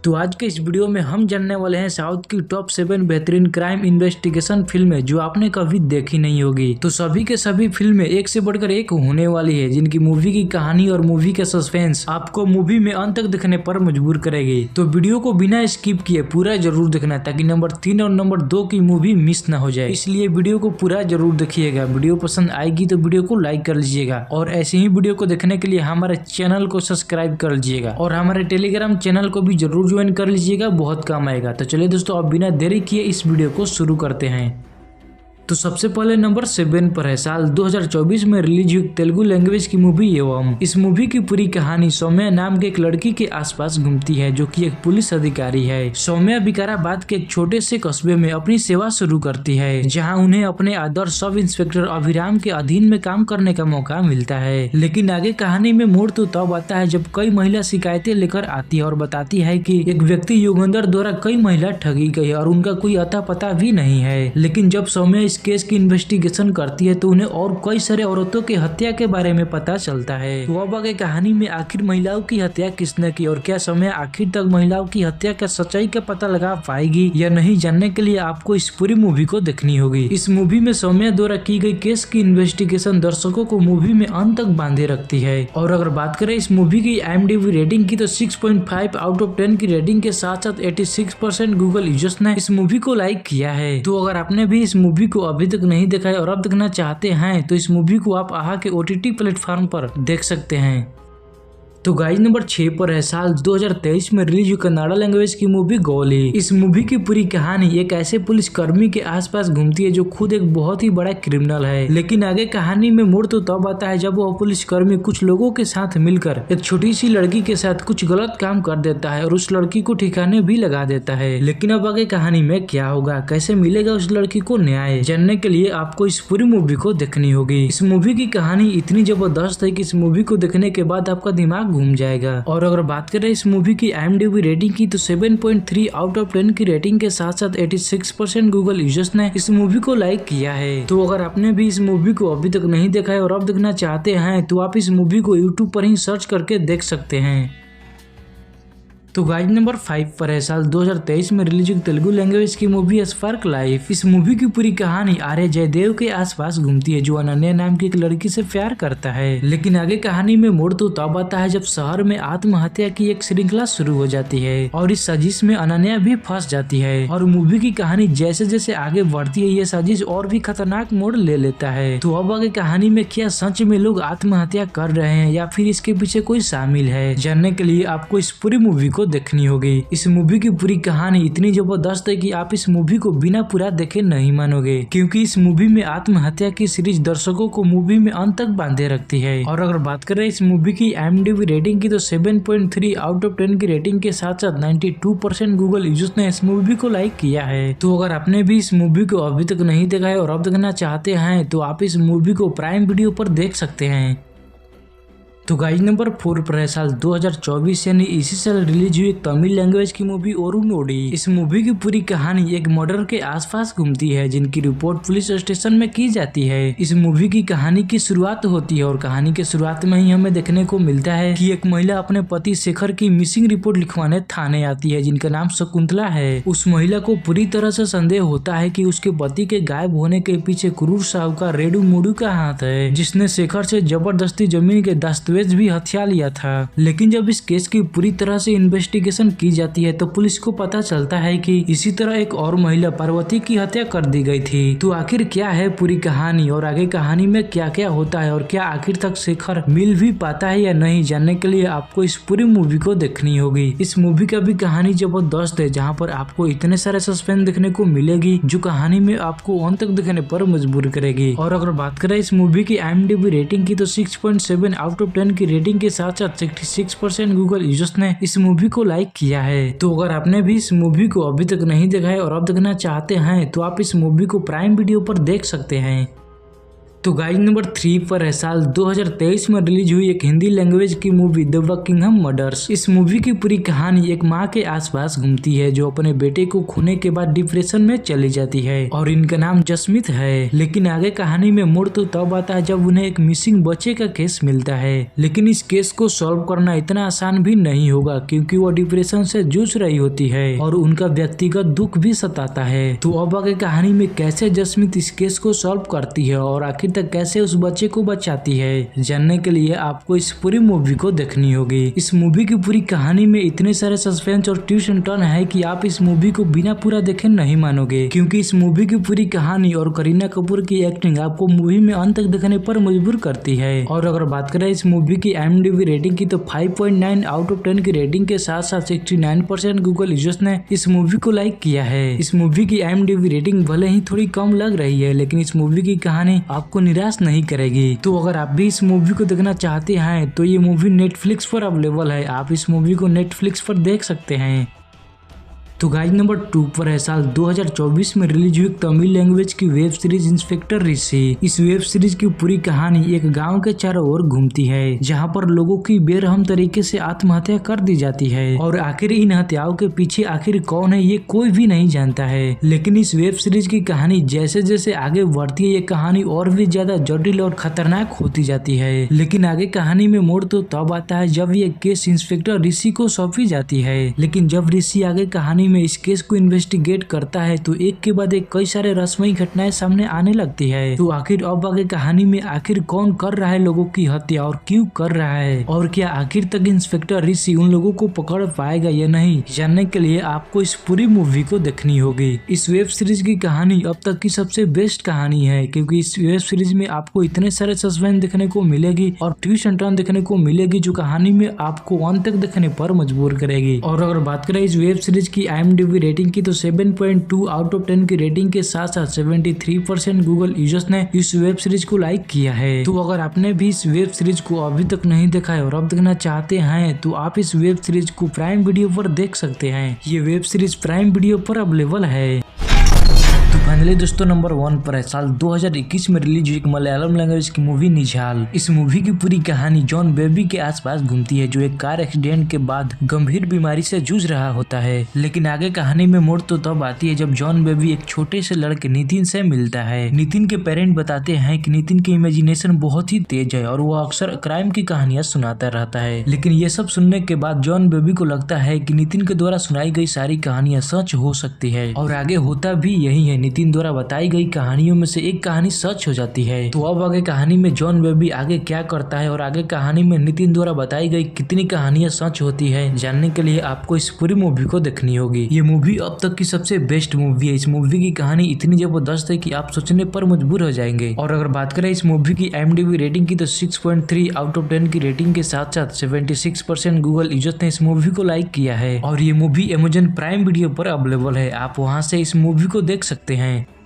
तो आज के इस वीडियो में हम जानने वाले हैं साउथ की टॉप 7 बेहतरीन क्राइम इन्वेस्टिगेशन फिल्में जो आपने कभी देखी नहीं होगी। तो सभी के सभी फिल्में एक से बढ़कर एक होने वाली है, जिनकी मूवी की कहानी और मूवी का सस्पेंस आपको मूवी में अंत तक देखने पर मजबूर करेगी। तो वीडियो को बिना स्किप किए पूरा जरूर देखना ताकि नंबर 3 और नंबर 2 की मूवी मिस न हो जाए, इसलिए वीडियो को पूरा जरूर देखिएगा। वीडियो पसंद आएगी तो वीडियो को लाइक कर लीजिएगा और ऐसे ही वीडियो को देखने के लिए हमारे चैनल को सब्सक्राइब कर लीजिएगा और हमारे टेलीग्राम चैनल को भी जरूर ज्वाइन कर लीजिएगा, बहुत काम आएगा। तो चलिए दोस्तों, अब बिना देरी किए इस वीडियो को शुरू करते हैं। तो सबसे पहले नंबर 7 पर है साल 2024 में रिलीज हुई तेलुगु लैंग्वेज की मूवी एवं। इस मूवी की पूरी कहानी सौम्या नाम के एक लड़की के आसपास घूमती है जो कि एक पुलिस अधिकारी है। सौम्या विकाराबाद के एक छोटे से कस्बे में अपनी सेवा शुरू करती है, जहां उन्हें अपने आदर्श सब इंस्पेक्टर अभिराम के अधीन में काम करने का मौका मिलता है। लेकिन आगे कहानी में मोड़ तो तब आता है जब कई महिला शिकायतें लेकर आती है और बताती है कि एक व्यक्ति योगेंद्र द्वारा कई महिला ठगी गई और उनका कोई अता पता भी नहीं है। लेकिन जब सौम्या इस केस की इन्वेस्टिगेशन करती है तो उन्हें और कई सारे औरतों की हत्या के बारे में पता चलता है। तो अब आगे कहानी में आखिर महिलाओं की हत्या किसने की और क्या सौम्या आखिर तक महिलाओं की हत्या का सच्चाई का पता लगा पाएगी या नहीं, जानने के लिए आपको इस पूरी मूवी को देखनी होगी। इस मूवी में सौम्या द्वारा की गई केस की इन्वेस्टिगेशन दर्शकों को मूवी में अंत तक बांधे रखती है। और अगर बात करें इस मूवी की IMDb रेटिंग की तो 6.5 आउट ऑफ 10 की रेटिंग के साथ साथ 86% गूगल यूजर्स ने इस मूवी को लाइक किया है। तो अगर आपने भी इस मूवी को अभी तक नहीं देखा है और अब देखना चाहते हैं तो इस मूवी को आप आहा के OTT प्लेटफॉर्म पर देख सकते हैं। तो गाइस नंबर 6 पर है साल 2023 में रिलीज हुई कन्नड़ा लैंग्वेज की मूवी गोली। इस मूवी की पूरी कहानी एक ऐसे पुलिस कर्मी के आसपास घूमती है जो खुद एक बहुत ही बड़ा क्रिमिनल है। लेकिन आगे कहानी में मोड़ तो तब आता है जब वह पुलिस कर्मी कुछ लोगों के साथ मिलकर एक छोटी सी लड़की के साथ कुछ गलत काम कर देता है और उस लड़की को ठिकाने भी लगा देता है। लेकिन अब आगे कहानी में क्या होगा, कैसे मिलेगा उस लड़की को न्याय, जानने के लिए आपको इस पूरी मूवी को देखनी होगी। इस मूवी की कहानी इतनी जबरदस्त है कि इस मूवी को देखने के बाद आपका दिमाग घूम जाएगा। और अगर बात करें इस मूवी की IMDb रेटिंग की तो 7.3 आउट ऑफ 10 की रेटिंग के साथ साथ 86% गूगल यूजर्स ने इस मूवी को लाइक किया है। तो अगर आपने भी इस मूवी को अभी तक नहीं देखा है और अब देखना चाहते हैं तो आप इस मूवी को YouTube पर ही सर्च करके देख सकते हैं। तो गाइस नंबर 5 पर है साल 2023 में रिलीज हुई तेलुगु लैंग्वेज की मूवी स्पार्क लाइफ। इस मूवी की पूरी कहानी आर्य जयदेव के आसपास घूमती है जो अनन्या नाम की एक लड़की से प्यार करता है। लेकिन आगे कहानी में मोड़ तो तब आता है जब शहर में आत्महत्या की एक श्रृंखला शुरू हो जाती है और इस साजिश में अनन्या भी फंस जाती है। और मूवी की कहानी जैसे जैसे आगे बढ़ती है ये साजिश और भी खतरनाक मोड़ ले लेता है। तो अब आगे कहानी में क्या सच में लोग आत्महत्या कर रहे हैं या फिर इसके पीछे कोई शामिल है, जानने के लिए आपको इस पूरी मूवी को देखनी होगी। इस मूवी की पूरी कहानी इतनी जबरदस्त है कि आप इस मूवी को बिना पूरा देखे नहीं मानोगे, क्योंकि इस मूवी में आत्महत्या की सीरीज दर्शकों को मूवी में अंत तक बांधे रखती है। और अगर बात करें इस मूवी की IMDb रेटिंग की तो 7.3 आउट ऑफ 10 की रेटिंग के साथ साथ 92% गूगल यूजर्स ने इस मूवी को लाइक किया है। तो अगर आपने भी इस मूवी को अभी तक नहीं देखा है और अब देखना चाहते हैं तो आप इस मूवी को प्राइम वीडियो पर देख सकते हैं। तो गाइस नंबर 4 पर है साल 2024 यानी इसी साल रिलीज हुई तमिल लैंग्वेज की मूवी ओरुनोडी। इस मूवी की पूरी कहानी एक मर्डर के आसपास घूमती है जिनकी रिपोर्ट पुलिस स्टेशन में की जाती है। इस मूवी की कहानी की शुरुआत होती है और कहानी के शुरुआत में ही हमें देखने को मिलता है कि एक महिला अपने पति शेखर की मिसिंग रिपोर्ट लिखवाने थाने आती है जिनका नाम शकुंतला है। उस महिला को पूरी तरह से संदेह होता है कि उसके पति के गायब होने के पीछे क्रूर साहूकार रेडू मुडू का हाथ है, जिसने शेखर से जबरदस्ती जमीन के दस्तावेज भी हथिया लिया था। लेकिन जब इस केस की पूरी तरह से इन्वेस्टिगेशन की जाती है तो पुलिस को पता चलता है कि इसी तरह एक और महिला पार्वती की हत्या कर दी गई थी। तो आखिर क्या है पूरी कहानी और आगे कहानी में क्या क्या होता है और क्या आखिर तक शेखर मिल भी पाता है या नहीं, जानने के लिए आपको इस पूरी मूवी को देखनी होगी। इस मूवी का भी कहानी जबरदस्त है जहाँ पर आपको इतने सारे सस्पेंस देखने को मिलेगी जो कहानी में आपको अंत तक देखने पर मजबूर करेगी। और अगर बात करें इस मूवी की IMDb रेटिंग की तो 6.7 आउट ऑफ 10 की रेटिंग के साथ साथ 66% गूगल यूजर्स ने इस मूवी को लाइक किया है। तो अगर आपने भी इस मूवी को अभी तक नहीं देखा है और अब देखना चाहते हैं तो आप इस मूवी को प्राइम वीडियो पर देख सकते हैं। तो गाइस नंबर 3 पर है साल 2023 में रिलीज हुई एक हिंदी लैंग्वेज की मूवी द बकिंघम मर्डर्स। इस मूवी की पूरी कहानी एक माँ के आसपास घूमती है जो अपने बेटे को खोने के बाद डिप्रेशन में चली जाती है और इनका नाम जसमीत है। लेकिन आगे कहानी में मोड़ तो तब आता है जब उन्हें एक मिसिंग बच्चे का केस मिलता है। लेकिन इस केस को सॉल्व करना इतना आसान भी नहीं होगा क्योंकि वो डिप्रेशन से जूझ रही होती है और उनका व्यक्तिगत दुख भी सताता है। तो अब आगे कहानी में कैसे जसमीत इस केस को सॉल्व करती है और आखिर तक कैसे उस बच्चे को बचाती है, जानने के लिए आपको इस पूरी मूवी को देखनी होगी। इस मूवी की पूरी कहानी में इतने सारे सस्पेंस और ट्विस्ट एंड टर्न है कि आप इस मूवी को बिना पूरा देखे नहीं मानोगे, क्योंकि इस मूवी की पूरी कहानी और करीना कपूर की एक्टिंग आपको मूवी में अंत तक देखने पर मजबूर करती है। और अगर बात करें इस मूवी की IMDb रेटिंग की तो 5.9 आउट ऑफ 10 की रेटिंग के साथ साथ 69% गूगल यूजर्स ने इस मूवी को लाइक किया है। इस मूवी की IMDb रेटिंग भले ही थोड़ी कम लग रही है लेकिन इस मूवी की कहानी आपको निराश नहीं करेगी। तो अगर आप भी इस मूवी को देखना चाहते हैं तो ये मूवी नेटफ्लिक्स पर अवेलेबल है, आप इस मूवी को नेटफ्लिक्स पर देख सकते हैं। तो गाइस नंबर 2 पर है साल 2024 में रिलीज हुई तमिल लैंग्वेज की वेब सीरीज इंस्पेक्टर ऋषि। इस वेब सीरीज की पूरी कहानी एक गांव के चारों ओर घूमती है जहां पर लोगों की बेरहम तरीके से आत्महत्या कर दी जाती है और आखिर इन हत्याओं के पीछे आखिर कौन है ये कोई भी नहीं जानता है। लेकिन इस वेब सीरीज की कहानी जैसे जैसे आगे बढ़ती है ये कहानी और भी ज्यादा जटिल और खतरनाक होती जाती है। लेकिन आगे कहानी में मोड़ तो तब आता है जब ये केस इंस्पेक्टर ऋषि को सौंपी जाती है। लेकिन जब ऋषि आगे कहानी में इस केस को इन्वेस्टिगेट करता है तो एक के बाद एक कई सारे रहस्यमयी घटनाएं सामने आने लगती है। तो आखिर अब आगे कहानी में आखिर कौन कर रहा है लोगों की हत्या और क्यों कर रहा है और क्या आखिर तक इंस्पेक्टर ऋषि उन लोगों को पकड़ पाएगा या नहीं, जानने के लिए आपको इस पूरी मूवी को देखनी होगी। इस वेब सीरीज की कहानी अब तक की सबसे बेस्ट कहानी है क्योंकि इस वेब सीरीज में आपको इतने सारे सस्पेंस देखने को मिलेगी और ट्विस्ट एंड टर्न देखने को मिलेगी जो कहानी में आपको अंत तक देखने पर मजबूर करेगी। और अगर बात करें इस वेब सीरीज की IMDb रेटिंग की तो 7.2 आउट ऑफ 10 की रेटिंग के साथ साथ 73% गूगल यूजर्स ने इस वेब सीरीज को लाइक किया है। तो अगर आपने भी इस वेब सीरीज को अभी तक नहीं देखा है और अब देखना चाहते हैं तो आप इस वेब सीरीज को प्राइम वीडियो पर देख सकते हैं। ये वेब सीरीज प्राइम वीडियो पर अवेलेबल है। तो फाइनली दोस्तों नंबर 1 पर है साल 2021 में रिलीज हुई एक मलयालम लैंग्वेज की मूवी निझाल। इस मूवी की पूरी कहानी जॉन बेबी के आसपास घूमती है जो एक कार एक्सीडेंट के बाद गंभीर बीमारी से जूझ रहा होता है। लेकिन आगे कहानी में मोड़ तो तब आती है जब जॉन बेबी एक छोटे से लड़के नितिन से मिलता है। नितिन के पेरेंट बताते हैं कि नितिन की इमेजिनेशन बहुत ही तेज है और वो अक्सर क्राइम की कहानियां सुनाता रहता है। लेकिन ये सब सुनने के बाद जॉन बेबी को लगता है कि नितिन के द्वारा सुनाई गई सारी कहानियां सच हो सकती है और आगे होता भी यही है। नितिन द्वारा बताई गई कहानियों में से एक कहानी सच हो जाती है। तो अब आगे कहानी में जॉन बेबी आगे क्या करता है और आगे कहानी में नितिन द्वारा बताई गई कितनी कहानियां सच होती है, जानने के लिए आपको इस पूरी मूवी को देखनी होगी। ये मूवी अब तक की सबसे बेस्ट मूवी है। इस मूवी की कहानी इतनी जबरदस्त है कि आप सोचने पर मजबूर हो जाएंगे। और अगर बात करें इस मूवी की IMDb रेटिंग की तो 6.3 आउट ऑफ 10 की रेटिंग के साथ साथ 76% गूगल यूजर्स ने इस मूवी को लाइक किया है और ये मूवी Amazon प्राइम वीडियो पर अवेलेबल है, आप वहां से इस मूवी को देख सकते हैं।